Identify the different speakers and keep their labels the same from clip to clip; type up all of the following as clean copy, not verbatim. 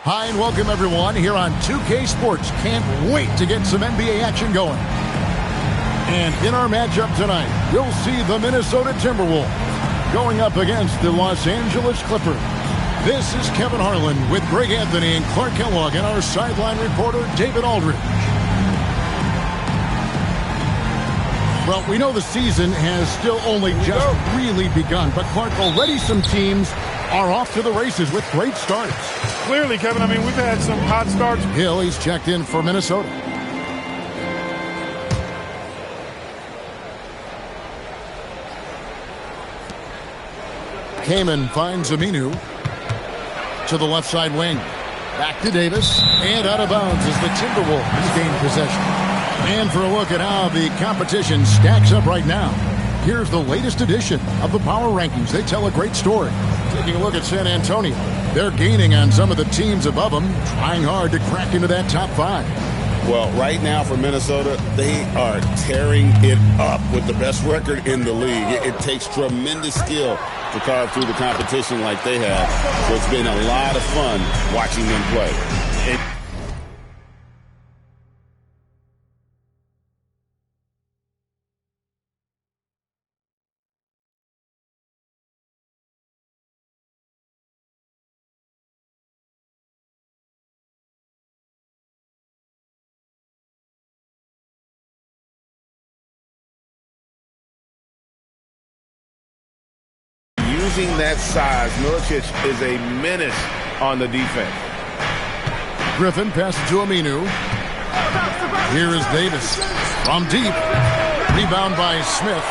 Speaker 1: Hi and welcome everyone here on 2K Sports. Can't wait to get some NBA action going. And in our matchup tonight, you'll see the Minnesota Timberwolves going up against the Los Angeles Clippers. This is Kevin Harlan with Greg Anthony and Clark Kellogg and our sideline reporter David Aldridge. Well, we know the season has still only just really begun, but Clark, already some teams are off to the races with great starts.
Speaker 2: Clearly, Kevin, I mean, we've had some hot starts.
Speaker 1: Hill, he's checked in for Minnesota. Kaman finds Aminu to the left side wing. Back to Davis, and out of bounds as the Timberwolves gain possession. And for a look at how the competition stacks up right now, here's the latest edition of the Power Rankings. They tell a great story. Taking a look at San Antonio, they're gaining on some of the teams above them, trying hard to crack into that top 5.
Speaker 3: Well, right now for Minnesota, they are tearing it up with the best record in the league. It takes tremendous skill to carve through the competition like they have. So it's been a lot of fun watching them play. Using that size, Milicic is a menace on the defense.
Speaker 1: Griffin passes to Aminu. Here is Davis from deep. Rebound by Smith.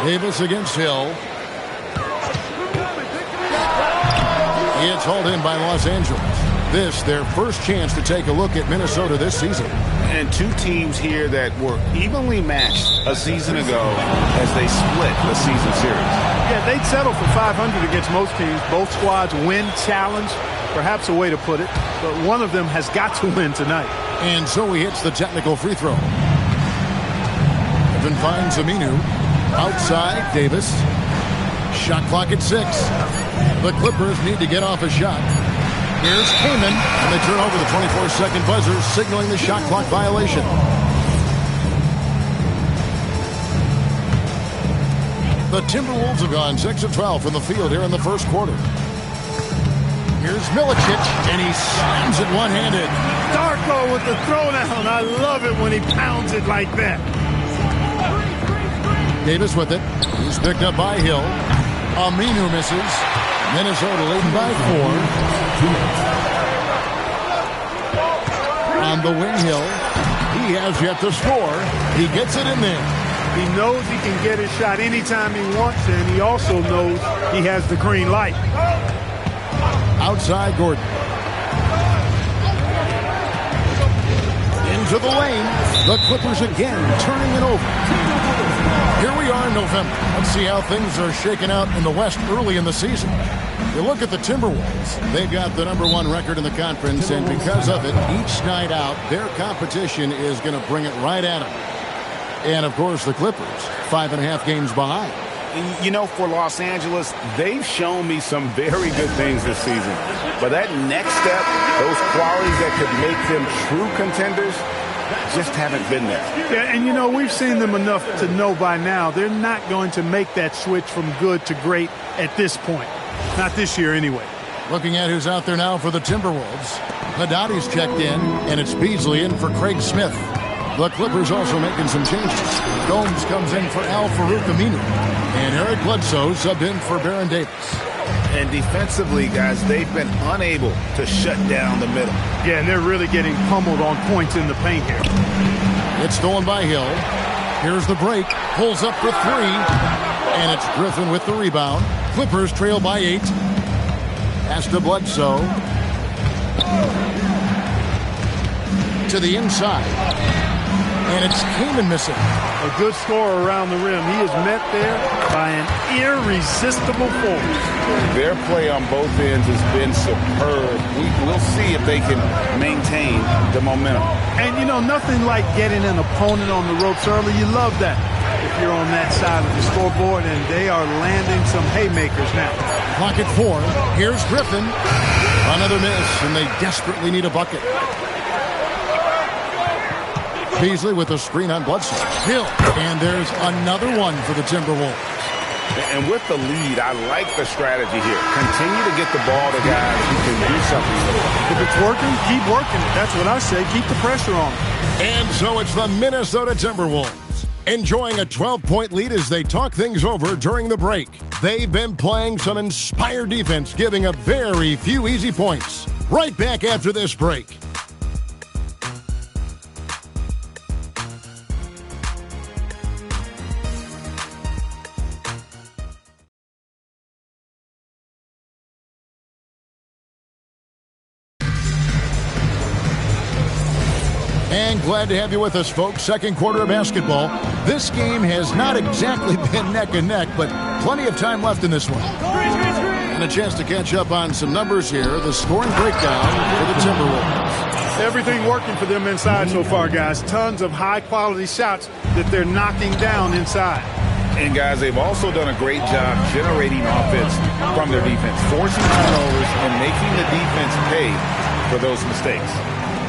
Speaker 1: Davis against Hill. It's hauled in by Los Angeles. This, their first chance to take a look at Minnesota this season.
Speaker 3: And two teams here that were evenly matched a season ago as they split the season series.
Speaker 2: Yeah, they'd settle for 500 against most teams. Both squads win challenge, perhaps a way to put it. But one of them has got to win tonight.
Speaker 1: And so he hits the technical free throw. Evan finds Aminu. Outside, Davis. Shot clock at 6. The Clippers need to get off a shot. Here's Kaman, and they turn over the 24-second buzzer, signaling the shot clock violation. The Timberwolves have gone 6 of 12 from the field here in the first quarter. Here's Milicic, and he slams it one-handed.
Speaker 2: Darko with the throwdown. I love it when he pounds it like that. Davis with it.
Speaker 1: He's picked up by Hill. Aminu misses. Minnesota leading by 4. On the wing, Hill. He has yet to score. He gets it in there.
Speaker 2: He knows he can get his shot anytime he wants, and he also knows he has the green light.
Speaker 1: Outside Gordon. Into the lane. The Clippers again turning it over. Here we are in November. Let's see how things are shaking out in the West early in the season. You look at the Timberwolves. They've got the #1 record in the conference, and because of it, each night out, their competition is going to bring it right at them. And, of course, the Clippers, 5.5 games behind.
Speaker 3: You know, for Los Angeles, they've shown me some very good things this season. But that next step, those qualities that could make them true contenders, just haven't been there.
Speaker 2: Yeah, and, you know, we've seen them enough to know by now they're not going to make that switch from good to great at this point. Not this year, anyway.
Speaker 1: Looking at who's out there now for the Timberwolves. Hadadi's checked in, and it's Beasley in for Craig Smith. The Clippers also making some changes. Gomes comes in for Al-Farouq Aminu. And Eric Bledsoe subbed in for Baron Davis.
Speaker 3: And defensively, guys, they've been unable to shut down the middle.
Speaker 2: Yeah, and they're really getting pummeled on points in the paint here.
Speaker 1: It's stolen by Hill. Here's the break. Pulls up for 3. And it's Griffin with the rebound. Clippers trail by 8. Pass to Bledsoe. To the inside. And it's Kaman missing.
Speaker 2: A good scorer around the rim. He is met there by an irresistible force.
Speaker 3: Their play on both ends has been superb. We'll see if they can maintain the momentum.
Speaker 2: And, you know, nothing like getting an opponent on the ropes early. You love that if you're on that side of the scoreboard, and they are landing some haymakers now.
Speaker 1: Clock at 4. Here's Griffin. Another miss, and they desperately need a bucket. Beasley with a screen on Bledsoe. Hill. And there's another one for the Timberwolves.
Speaker 4: And with the lead, I like the strategy here. Continue to get the ball to guys who can do something with it.
Speaker 2: If it's working, keep working it. That's what I say. Keep the pressure on.
Speaker 1: And so it's the Minnesota Timberwolves, enjoying a 12-point lead as they talk things over during the break. They've been playing some inspired defense, giving up very few easy points. Right back after this break. And glad to have you with us, folks. Second quarter of basketball. This game has not exactly been neck and neck, but plenty of time left in this one. And a chance to catch up on some numbers here. The scoring breakdown for the Timberwolves.
Speaker 2: Everything working for them inside so far, guys. Tons of high-quality shots that they're knocking down inside.
Speaker 4: And, guys, they've also done a great job generating offense from their defense, forcing turnovers and making the defense pay for those mistakes.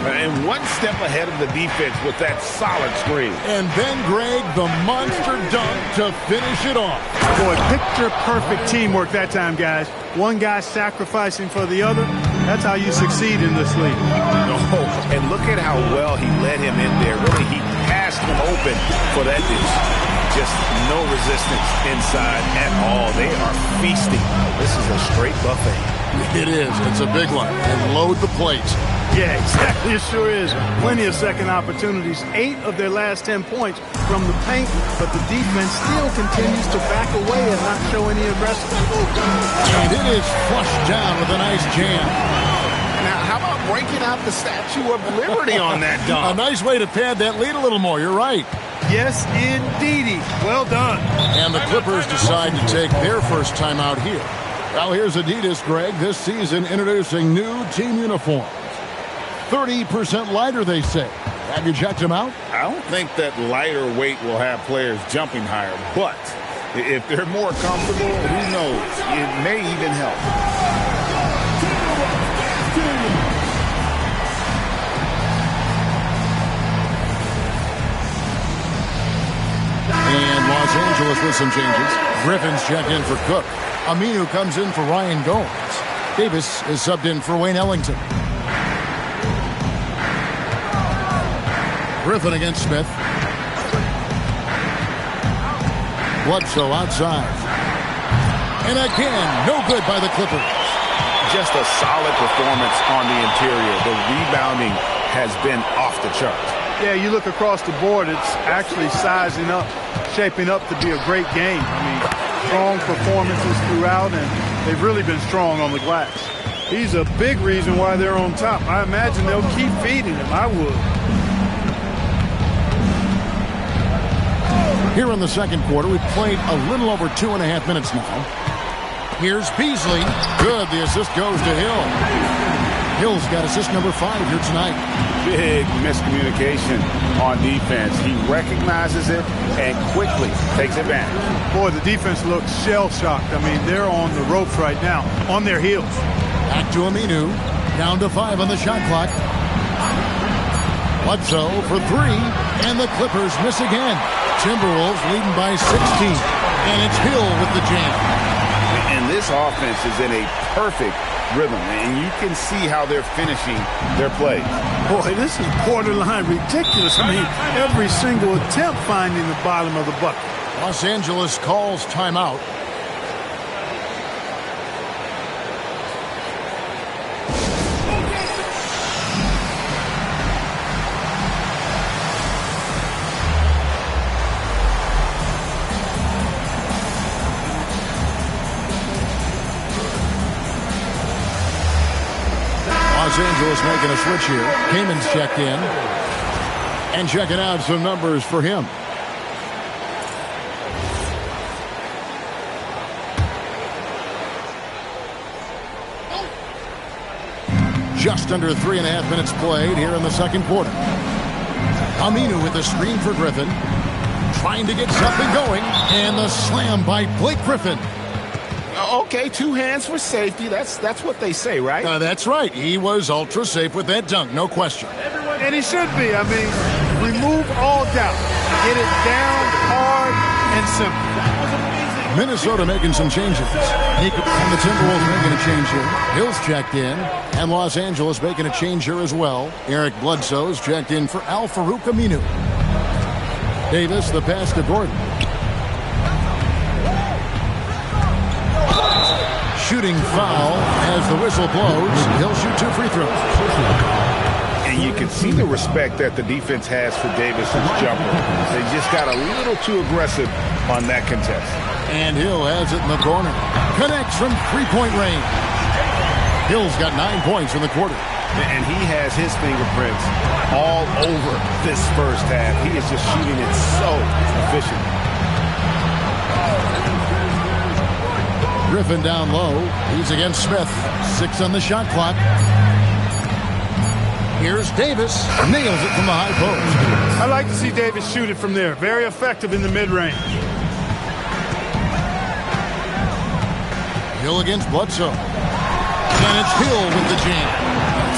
Speaker 4: And one step ahead of the defense with that solid screen.
Speaker 1: And then, Greg, the monster dunk to finish it off.
Speaker 2: Boy, picture-perfect teamwork that time, guys. One guy sacrificing for the other. That's how you succeed in this league.
Speaker 4: Oh, and look at how well he led him in there. Really, he passed him open for that dish. Just no resistance inside at all. They are feasting. This is a straight buffet.
Speaker 1: It is. It's a big one. And load the plate.
Speaker 2: Yeah, exactly. It sure is. Plenty of second opportunities. 8 of their last 10 points from the paint, but the defense still continues to back away and not show any aggressiveness.
Speaker 1: And it is flushed down with a nice jam.
Speaker 4: Now, how about breaking out the Statue of Liberty on that dunk?
Speaker 1: A nice way to pad that lead a little more. You're right.
Speaker 2: Yes, indeedy. Well done.
Speaker 1: And the Clippers decide to take their first timeout here. Well, here's Adidas, Greg, this season introducing new team uniforms. 30% lighter, they say. Have you checked them out?
Speaker 4: I don't think that lighter weight will have players jumping higher, but if they're more comfortable, who knows? It may even help.
Speaker 1: And Los Angeles with some changes. Griffin's checked in for Cook. Aminu comes in for Ryan Gomes. Davis is subbed in for Wayne Ellington. Griffin against Smith. Bledsoe outside. And again, no good by the Clippers.
Speaker 4: Just a solid performance on the interior. The rebounding has been off the charts.
Speaker 2: Yeah, you look across the board, it's actually sizing up, shaping up to be a great game. I mean, strong performances throughout, and they've really been strong on the glass. He's a big reason why they're on top. I imagine they'll keep feeding him. I would.
Speaker 1: Here in the second quarter, we've played a little over 2.5 minutes now. Here's Beasley. Good. The assist goes to Hill. Hill's got assist number 5 here tonight.
Speaker 4: Big miscommunication on defense. He recognizes it and quickly takes advantage.
Speaker 2: Boy, the defense looks shell-shocked. I mean, they're on the ropes right now, on their heels.
Speaker 1: Back to Aminu. Down to 5 on the shot clock. Bledsoe for 3, and the Clippers miss again. Timberwolves leading by 16, and it's Hill with the jam.
Speaker 4: And this offense is in a perfect rhythm, and you can see how they're finishing their play.
Speaker 2: Boy, this is borderline ridiculous. I mean, every single attempt finding the bottom of the bucket.
Speaker 1: Los Angeles calls timeout. Los Angeles making a switch here. Kamen's checked in. And checking out some numbers for him. Just under 3.5 minutes played here in the second quarter. Aminu with a screen for Griffin. Trying to get something going. And the slam by Blake Griffin.
Speaker 4: Okay, 2 hands for safety. That's what they say, right?
Speaker 1: That's right. He was ultra safe with that dunk, no question.
Speaker 2: And he should be. I mean, remove all doubt. Get it down hard and simple.
Speaker 1: Minnesota making some changes. And the Timberwolves making a change here. Hill's checked in. And Los Angeles making a change here as well. Eric Bledsoe's checked in for Al-Farouq Aminu. Davis, the pass to Gordon. Shooting foul as the whistle blows. He'll shoot 2 free throws.
Speaker 4: And you can see the respect that the defense has for Davis's jumper. They just got a little too aggressive on that contest.
Speaker 1: And Hill has it in the corner. Connects from three-point range. Hill's got 9 points in the quarter.
Speaker 4: And he has his fingerprints all over this first half. He is just shooting it so efficiently.
Speaker 1: Griffin down low. He's against Smith. 6 on the shot clock. Here's Davis. Nails it from the high post.
Speaker 2: I like to see Davis shoot it from there. Very effective in the mid-range.
Speaker 1: Hill against Bledsoe. And it's Hill with the jam.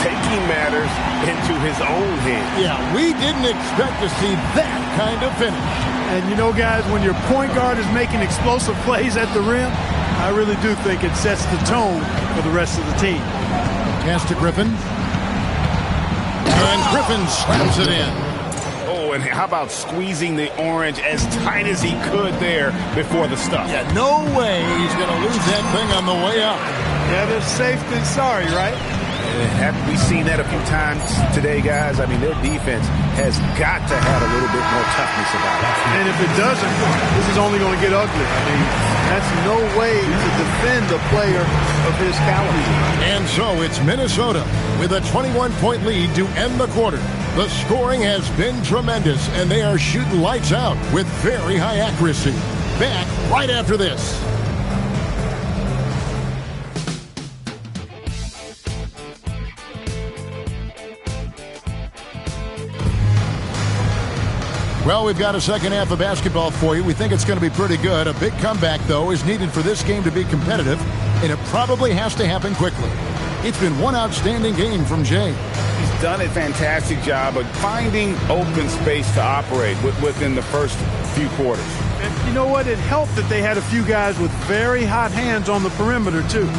Speaker 4: Taking matters into his own hands.
Speaker 1: Yeah, we didn't expect to see that kind of finish.
Speaker 2: And you know, guys, when your point guard is making explosive plays at the rim, I really do think it sets the tone for the rest of the team.
Speaker 1: Pass to Griffin. And Griffin slams it in.
Speaker 4: Oh, and how about squeezing the orange as tight as he could there before the stuff?
Speaker 1: Yeah, no way he's going to lose that thing on the way out.
Speaker 2: Better safe than sorry, right?
Speaker 4: Haven't we seen that a few times today, guys? I mean, their defense has got to have a little bit more toughness about it.
Speaker 2: And if it doesn't, this is only going to get ugly. I mean, that's no way to defend a player of his caliber.
Speaker 1: And so it's Minnesota with a 21-point lead to end the quarter. The scoring has been tremendous, and they are shooting lights out with very high accuracy. Back right after this. Well, we've got a second half of basketball for you. We think it's going to be pretty good. A big comeback, though, is needed for this game to be competitive, and it probably has to happen quickly. It's been one outstanding game from Jay.
Speaker 4: He's done a fantastic job of finding open space to operate within the first few quarters.
Speaker 2: And you know what? It helped that they had a few guys with very hot hands on the perimeter, too.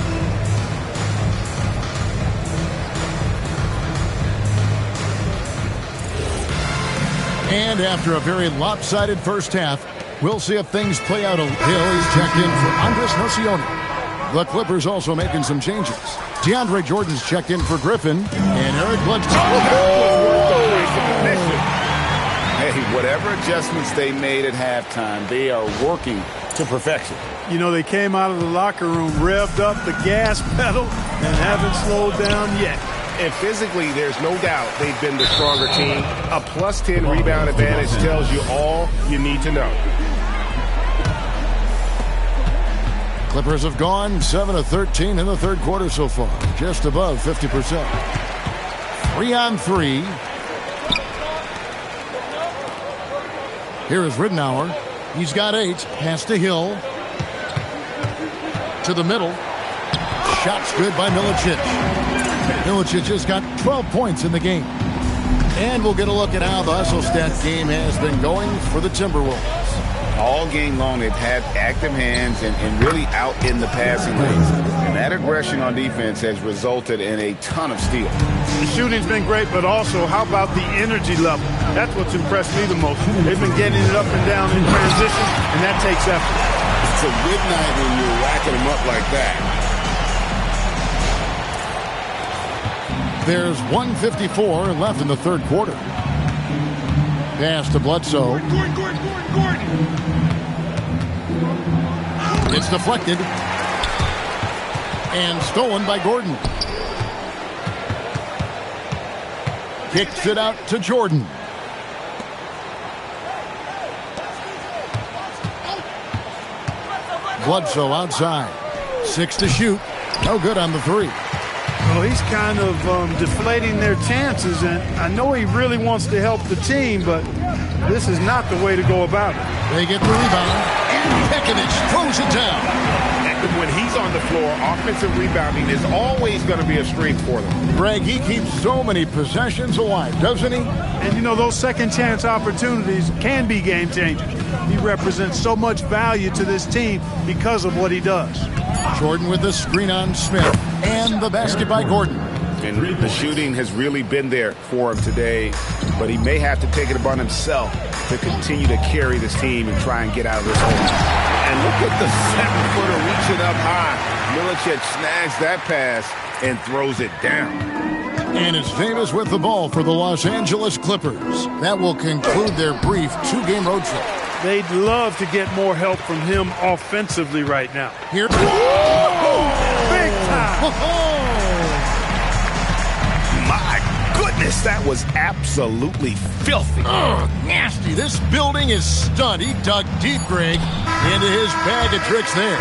Speaker 1: And after a very lopsided first half, we'll see if things play out. Hill is checked in for Andres Nocioni. The Clippers also making some changes. DeAndre Jordan's checked in for Griffin. And Eric Bledsoe.
Speaker 4: Hey, whatever adjustments they made at halftime, they are working to perfection.
Speaker 2: You know, they came out of the locker room, revved up the gas pedal, and haven't slowed down yet.
Speaker 4: And physically, there's no doubt they've been the stronger team. A plus 10 rebound advantage tells you all you need to know.
Speaker 1: Clippers have gone 7 of 13 in the third quarter so far, just above 50%. 3-on-3. Here is Ridenour. He's got 8. Pass to Hill. To the middle. Shots good by Milicic. Milicic has got 12 points in the game. And we'll get a look at how the hustle stat game has been going for the Timberwolves.
Speaker 4: All game long, they've had active hands and really out in the passing lanes. And that aggression on defense has resulted in a ton of steals.
Speaker 2: The shooting's been great, but also, how about the energy level? That's what's impressed me the most. They've been getting it up and down in transition, and that takes effort.
Speaker 3: It's a good night when you're racking them up like that.
Speaker 1: There's 1:54 left in the third quarter. Pass to Bledsoe.
Speaker 2: Gordon.
Speaker 1: It's deflected. And stolen by Gordon. Kicks it out to Jordan. Bledsoe outside. 6 to shoot. No good on the 3.
Speaker 2: Well, he's kind of deflating their chances, and I know he really wants to help the team, but this is not the way to go about it.
Speaker 1: They get the rebound, and Pekovic throws it down.
Speaker 4: when he's on the floor, offensive rebounding is always going to be a strength for them.
Speaker 1: Greg, he keeps so many possessions alive, doesn't he?
Speaker 2: And, you know, those second-chance opportunities can be game-changers. He represents so much value to this team because of what he does.
Speaker 1: Jordan with the screen on Smith, and the basket by Gordon.
Speaker 4: And the shooting has really been there for him today, but he may have to take it upon himself to continue to carry this team and try and get out of this hole. And look at the 7-footer reaching up high. Milicic snags that pass and throws it down.
Speaker 1: And it's Davis with the ball for the Los Angeles Clippers. That will conclude their brief 2-game road trip.
Speaker 2: They'd love to get more help from him offensively right now.
Speaker 1: Here.
Speaker 2: Big time.
Speaker 4: My goodness, that was absolutely filthy.
Speaker 1: Oh, nasty. This building is stunned. He dug deep, Greg, into his bag of tricks there.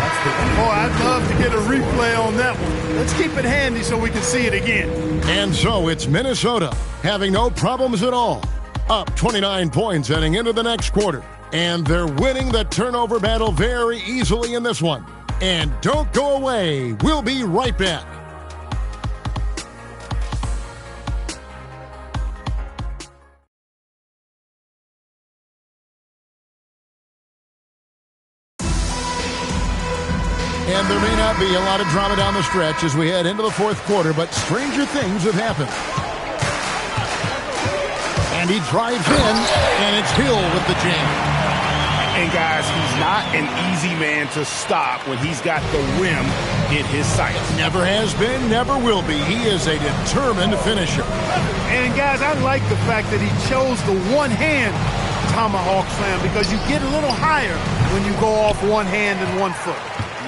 Speaker 2: Boy, I'd love to get a replay on that one. Let's keep it handy so we can see it again.
Speaker 1: And so it's Minnesota having no problems at all. Up 29 points heading into the next quarter. And they're winning the turnover battle very easily in this one. And don't go away. We'll be right back. And there may not be a lot of drama down the stretch as we head into the fourth quarter, but stranger things have happened. And he drives in, and it's Hill with the jam.
Speaker 4: And guys, he's not an easy man to stop when he's got the rim in his sights.
Speaker 1: Never has been, never will be. He is a determined finisher.
Speaker 2: And guys, I like the fact that he chose the one-hand tomahawk slam because you get a little higher when you go off one hand and one foot.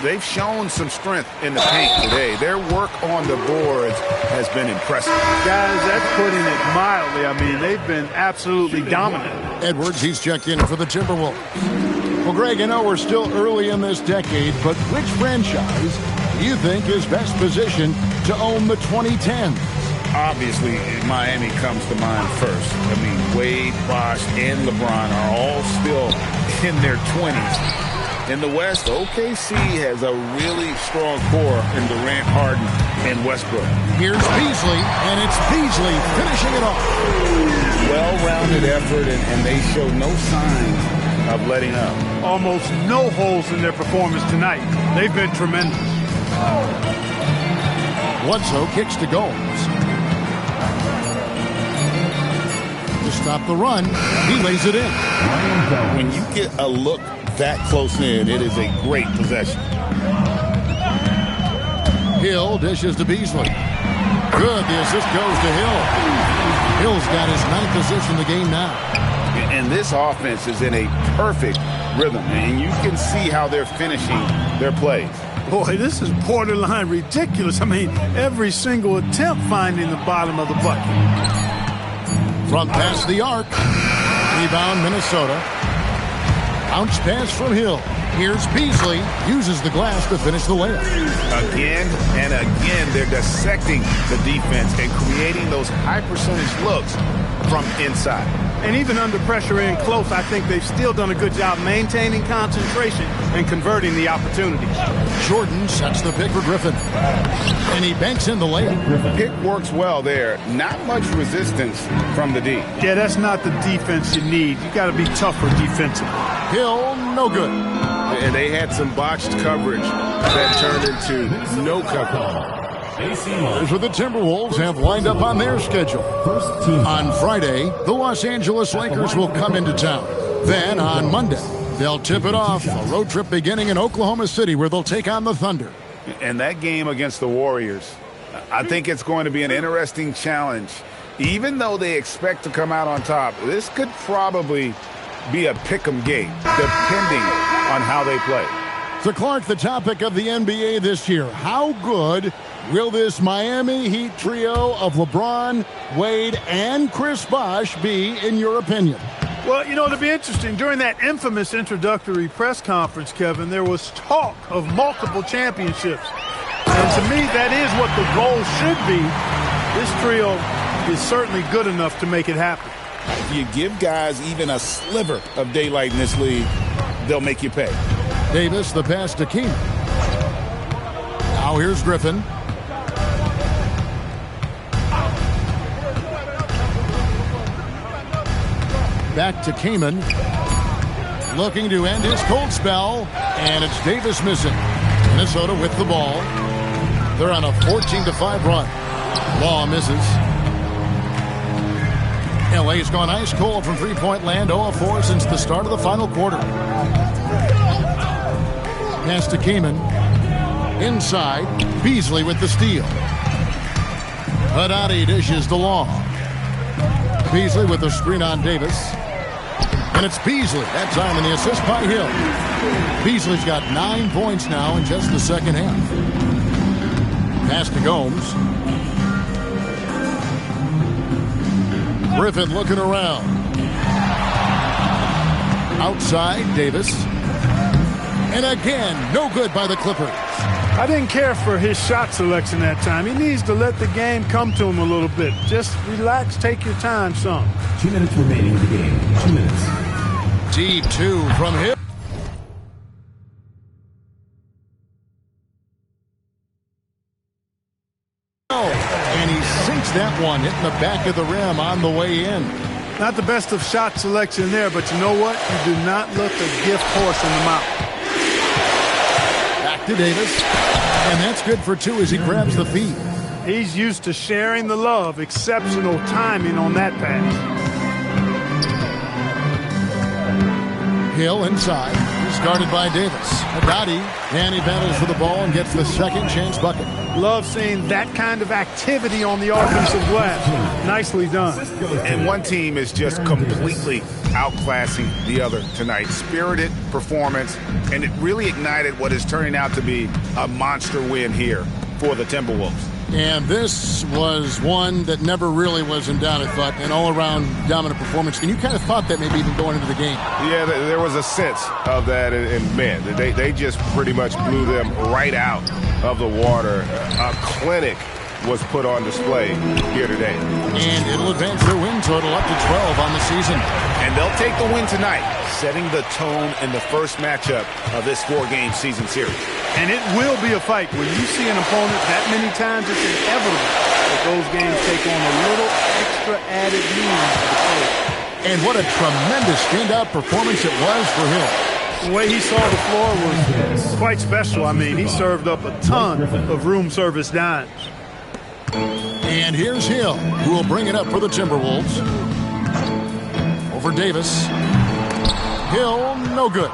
Speaker 4: They've shown some strength in the paint today. Their work on the boards has been impressive.
Speaker 2: Guys, that's putting it mildly. I mean, they've been absolutely dominant.
Speaker 1: Edwards, he's checked in for the Timberwolves. Well, Greg, I know we're still early in this decade, but which franchise do you think is best positioned to own the 2010s?
Speaker 4: Obviously, Miami comes to mind first. I mean, Wade, Bosh, and LeBron are all still in their 20s. In the West, OKC has a really strong core in Durant, Harden, and Westbrook.
Speaker 1: Here's Beasley, and it's Beasley finishing it off.
Speaker 4: Well-rounded effort, and they show no sign of letting up.
Speaker 2: Almost no holes in their performance tonight. They've been tremendous.
Speaker 1: Bledsoe kicks to Gomes. To stop the run, he lays it in.
Speaker 3: When you get a look that close in, it is a great possession.
Speaker 1: Hill dishes to Beasley. Good. The assist goes to Hill. Hill's got his 9th assist in the game now.
Speaker 4: And this offense is in a perfect rhythm, and you can see how they're finishing their plays.
Speaker 2: Boy, this is borderline ridiculous. I mean, every single attempt finding the bottom of the bucket.
Speaker 1: From past the arc. Rebound, Minnesota. Bounce pass from Hill. Here's Beasley. Uses the glass to finish the layup.
Speaker 4: Again and again, they're dissecting the defense and creating those high-percentage looks from inside.
Speaker 2: And even under pressure in close, I think they've still done a good job maintaining concentration and converting the opportunities.
Speaker 1: Jordan sets the pick for Griffin. And he banks in the layup.
Speaker 4: Pick works well there. Not much resistance from the D.
Speaker 2: Yeah, that's not the defense you need. You got to be tougher defensively.
Speaker 1: Hill, no good.
Speaker 4: And they had some botched coverage that turned into no coverage.
Speaker 1: Here's what the Timberwolves have lined up on their schedule. On Friday, the Los Angeles Lakers will come into town. Then on Monday, they'll tip it off. A road trip beginning in Oklahoma City where they'll take on the Thunder.
Speaker 4: And that game against the Warriors, I think it's going to be an interesting challenge. Even though they expect to come out on top, this could probably be a pick'em game, depending on how they play.
Speaker 1: So, Clark, the topic of the NBA this year, how good will this Miami Heat trio of LeBron, Wade, and Chris Bosh be, in your opinion?
Speaker 2: Well, you know, it'll be interesting. During that infamous introductory press conference, Kevin, there was talk of multiple championships. And to me, that is what the goal should be. This trio is certainly good enough to make it happen.
Speaker 3: If you give guys even a sliver of daylight in this league, they'll make you pay.
Speaker 1: Davis, the pass to Keenan. Now here's Griffin. Back to Kaman. Looking to end his cold spell. And it's Davis missing. Minnesota with the ball. They're on a 14-5 run. Law misses. LA's gone ice cold from three-point land, 0-4 since the start of the final quarter. Pass to Kaman. Inside, Beasley with the steal. Haddadi dishes to Law. Beasley with the screen on Davis. And it's Beasley, that time in the assist by Hill. Beasley's got 9 points now in just the second half. Pass to Gomes. Griffin looking around. Outside, Davis. And again, no good by the Clippers.
Speaker 2: I didn't care for his shot selection that time. He needs to let the game come to him a little bit. Just relax, take your time some.
Speaker 5: 2 minutes remaining in the game. 2 minutes.
Speaker 1: Deep two from Hill. And he sinks that one, hitting the back of the rim on the way in.
Speaker 2: Not the best of shot selection there, but you know what? You do not look a gift horse in the mouth.
Speaker 1: Back to Davis. And that's good for two as he grabs the feed.
Speaker 2: He's used to sharing the love. Exceptional timing on that pass.
Speaker 1: Hill inside. He's guarded by Davis. Haddadi, and he battles for the ball and gets the second chance bucket.
Speaker 2: Love seeing that kind of activity on the offensive glass. Nicely done.
Speaker 4: And one team is just completely outclassing the other tonight. Spirited performance, and it really ignited what is turning out to be a monster win here for the Timberwolves.
Speaker 1: And this was one that never really was in doubt, I thought, an all-around dominant performance. And you kind of thought that maybe even going into the game.
Speaker 6: Yeah, there was a sense of that, and man, they just pretty much blew them right out of the water. A clinic was put on display here today.
Speaker 1: And it'll advance their win total up to 12 on the season.
Speaker 4: And they'll take the win tonight, setting the tone in the first matchup of this 4-game season series.
Speaker 2: And it will be a fight. When you see an opponent that many times, it's inevitable that those games take on a little extra added meaning to the play.
Speaker 1: And what a tremendous standout performance it was for Hill.
Speaker 2: The way he saw the floor was quite special. I mean, he served up a ton of room service dimes.
Speaker 1: And here's Hill, who will bring it up for the Timberwolves. Over Davis. Hill, no good.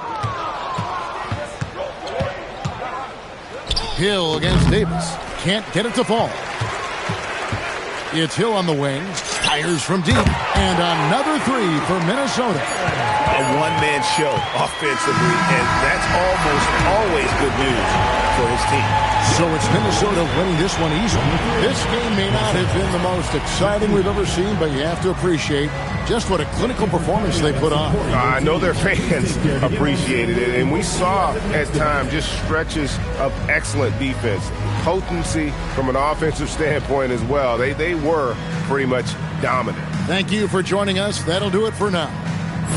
Speaker 1: Hill against Davis. Can't get it to fall. It's Hill on the wing. Fires from deep. And another three for Minnesota.
Speaker 4: A one-man show offensively, and that's almost always good news for his team.
Speaker 1: So it's Minnesota winning this one easily. This game may not have been the most exciting we've ever seen, but you have to appreciate just what a clinical performance they put on.
Speaker 6: I know their fans appreciated it, and we saw at times just stretches of excellent defense. Potency from an offensive standpoint as well. They were pretty much dominant.
Speaker 1: Thank you for joining us. That'll do it for now.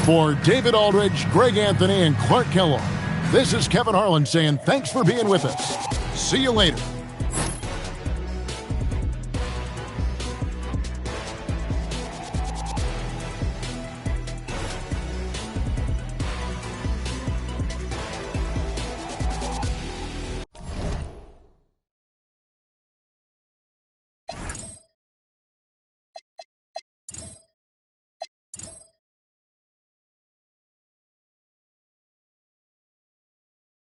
Speaker 1: For David Aldridge, Greg Anthony, and Clark Kellogg, this is Kevin Harlan saying thanks for being with us. See you later.